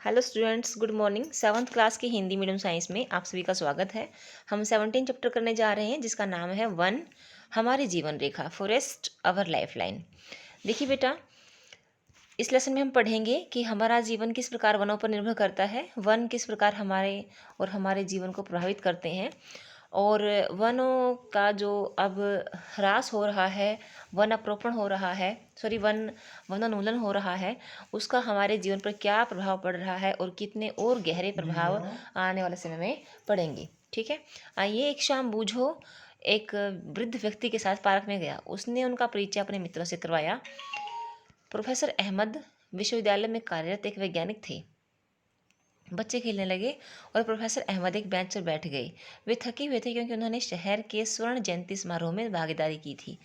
Hello students, good morning. 7th class की Hindi medium science में आप सभी का स्वागत है। हम 17 चैप्टर करने जा रहे हैं जिसका नाम है वन, हमारी जीवन रेखा, फॉरेस्ट अवर लाइफ लाइन। देखिए बेटा, इस लेसन में हम पढ़ेंगे कि हमारा जीवन किस प्रकार वनों पर निर्भर करता है, वन किस प्रकार हमारे जीवन को प्रभावित करते हैं, और वनों का जो अब ह्रास हो रहा है, वन अपरोपण हो रहा है, वनोन्मूलन हो रहा है, उसका हमारे जीवन पर क्या प्रभाव पड़ रहा है और कितने और गहरे प्रभाव आने वाले समय में पड़ेंगे। ठीक है। आइए, एक शाम बूझो एक वृद्ध व्यक्ति के साथ पार्क में गया। उसने उनका परिचय अपने मित्रों से करवाया। प्रोफेसर अहमद विश्वविद्यालय में कार्यरत एक वैज्ञानिक थे। बच्चे खेलने लगे और प्रोफेसर अहमद एक बेंच पर बैठ गए। वे थके हुए थे क्योंकि उन्होंने शहर के स्वर्ण जयंती समारोह में भागीदारी की थी।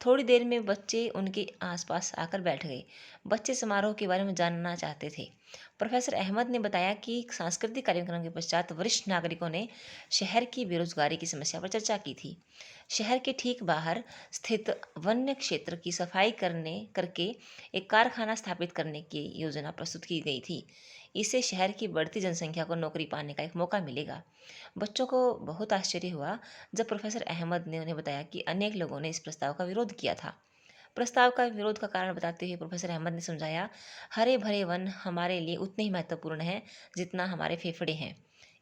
थोड़ी देर में बच्चे उनके आसपास आकर बैठ गए। बच्चे समारोह के बारे में जानना चाहते थे। प्रोफेसर अहमद ने बताया कि सांस्कृतिक कार्यक्रम के पश्चात वरिष्ठ नागरिकों ने शहर की बेरोजगारी की समस्या पर चर्चा की थी। शहर के ठीक बाहर स्थित वन्य क्षेत्र की सफाई करके एक कारखाना स्थापित करने की योजना प्रस्तुत की गई थी। इससे शहर की बढ़ती जनसंख्या को नौकरी पाने का एक मौका मिलेगा। बच्चों को बहुत आश्चर्य हुआ जब प्रोफेसर अहमद ने उन्हें बताया कि अनेक लोगों ने इस प्रस्ताव का विरोध किया था। प्रस्ताव का विरोध का कारण बताते हुए प्रोफेसर अहमद ने समझाया, हरे भरे वन हमारे लिए उतने ही महत्वपूर्ण हैं जितना हमारे फेफड़े हैं,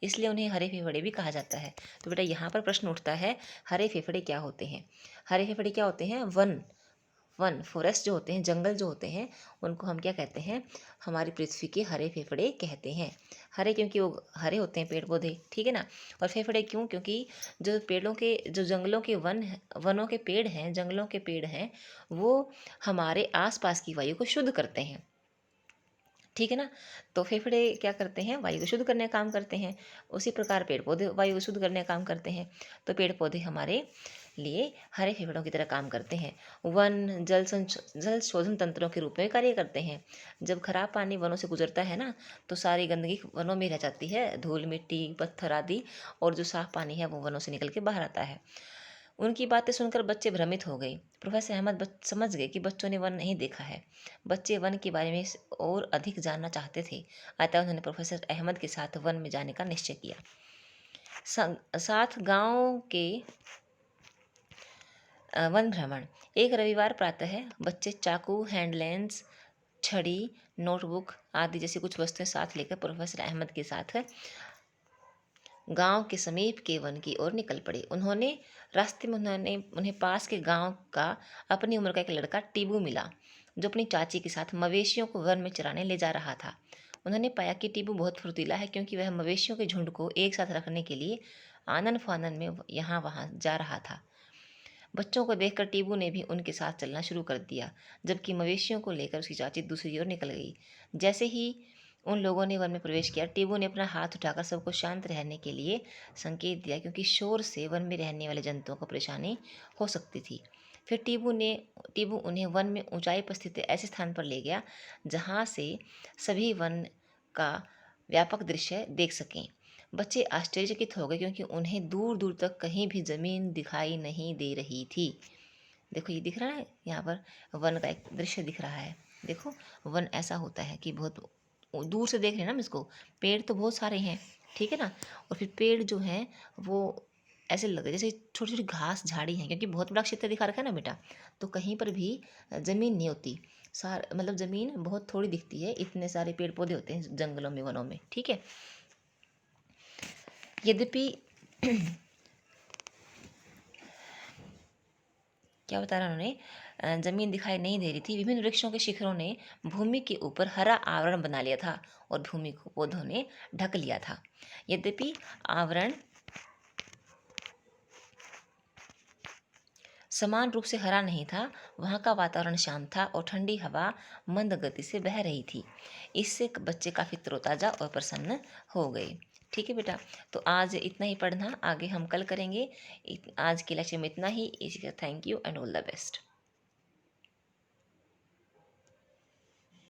इसलिए उन्हें हरे फेफड़े भी कहा जाता है। तो बेटा, यहाँ पर प्रश्न उठता है, हरे फेफड़े क्या होते हैं? हरे फेफड़े क्या होते हैं? वन वन फॉरेस्ट जो होते हैं, जंगल जो होते हैं, उनको हम क्या कहते हैं? हमारी पृथ्वी के हरे फेफड़े कहते हैं। हरे क्योंकि वो हरे होते हैं पेड़ पौधे, ठीक है ना। और फेफड़े क्यों? क्योंकि जो जंगलों के वनों के पेड़ हैं, जंगलों के पेड़ हैं, वो हमारे आसपास की वायु को शुद्ध करते हैं, ठीक है ना। तो फेफड़े क्या करते हैं? वायु को शुद्ध करने का काम करते हैं। उसी प्रकार पेड़ पौधे वायु को शुद्ध करने का काम करते हैं। तो पेड़ पौधे हमारे लिए हरे फेफड़ों की तरह काम करते हैं। वन जल शोधन तंत्रों के रूप में कार्य करते हैं। जब खराब पानी वनों से गुजरता है ना, तो सारी गंदगी वनों में रह जाती है, धूल मिट्टी पत्थर आदि, और जो साफ पानी है वो वनों से निकल के बाहर आता है। उनकी बातें सुनकर बच्चे भ्रमित हो गए। प्रोफेसर अहमद समझ गए कि बच्चों ने वन नहीं देखा है। बच्चे वन के बारे में और अधिक जानना चाहते थे, अतः उन्होंने प्रोफेसर अहमद के साथ वन में जाने का निश्चय किया। साथ गांव के वन भ्रमण। एक रविवार प्रातः बच्चे चाकू, हैंडलेंस, छड़ी, नोटबुक आदि जैसी कुछ वस्तुएं साथ लेकर प्रोफेसर अहमद के साथ गांव के समीप के वन की ओर निकल पड़े। रास्ते में उन्हें पास के गांव का अपनी उम्र का एक लड़का टीबू मिला, जो अपनी चाची के साथ मवेशियों को वन में चराने ले जा रहा था। उन्होंने पाया कि टीबू बहुत फुर्तीला है, क्योंकि वह मवेशियों के झुंड को एक साथ रखने के लिए आनन फानन में यहाँ वहाँ जा रहा था। बच्चों को देखकर टीबू ने भी उनके साथ चलना शुरू कर दिया, जबकि मवेशियों को लेकर उसकी चाची दूसरी ओर निकल गई। जैसे ही उन लोगों ने वन में प्रवेश किया, टीबू ने अपना हाथ उठाकर सबको शांत रहने के लिए संकेत दिया, क्योंकि शोर से वन में रहने वाले जंतुओं को परेशानी हो सकती थी। फिर टीबू उन्हें वन में ऊंचाई पर स्थित ऐसे स्थान पर ले गया जहाँ से सभी वन का व्यापक दृश्य देख सकें। बच्चे आश्चर्यचकित हो गए, क्योंकि उन्हें दूर दूर तक कहीं भी जमीन दिखाई नहीं दे रही थी। देखो, ये दिख रहा है, यहाँ पर वन का एक दृश्य दिख रहा है। देखो, वन ऐसा होता है कि बहुत दूर से देख रहे हैं ना हम इसको, पेड़ तो बहुत सारे हैं, ठीक है ना। और फिर पेड़ जो हैं वो ऐसे लगे जैसे छोटी छोटी घास झाड़ी हैं, क्योंकि बहुत बड़ा क्षेत्र दिखा रखा है ना बेटा, तो कहीं पर भी ज़मीन नहीं होती। मतलब ज़मीन बहुत थोड़ी दिखती है, इतने सारे पेड़ पौधे होते हैं जंगलों में, वनों में, ठीक है। यद्यपि क्या बता रहा उन्होंने, जमीन दिखाई नहीं दे रही थी। विभिन्न वृक्षों के शिखरों ने भूमि के ऊपर हरा आवरण बना लिया था और भूमि को पौधों ने ढक लिया था। यद्यपि आवरण समान रूप से हरा नहीं था, वहाँ का वातावरण शांत था और ठंडी हवा मंद गति से बह रही थी। इससे बच्चे काफ़ी तरोताज़ा और प्रसन्न हो गए। ठीक है बेटा, तो आज इतना ही पढ़ना, आगे हम कल करेंगे। आज के लेक्चर में इतना ही। इसी का thank you and all the best.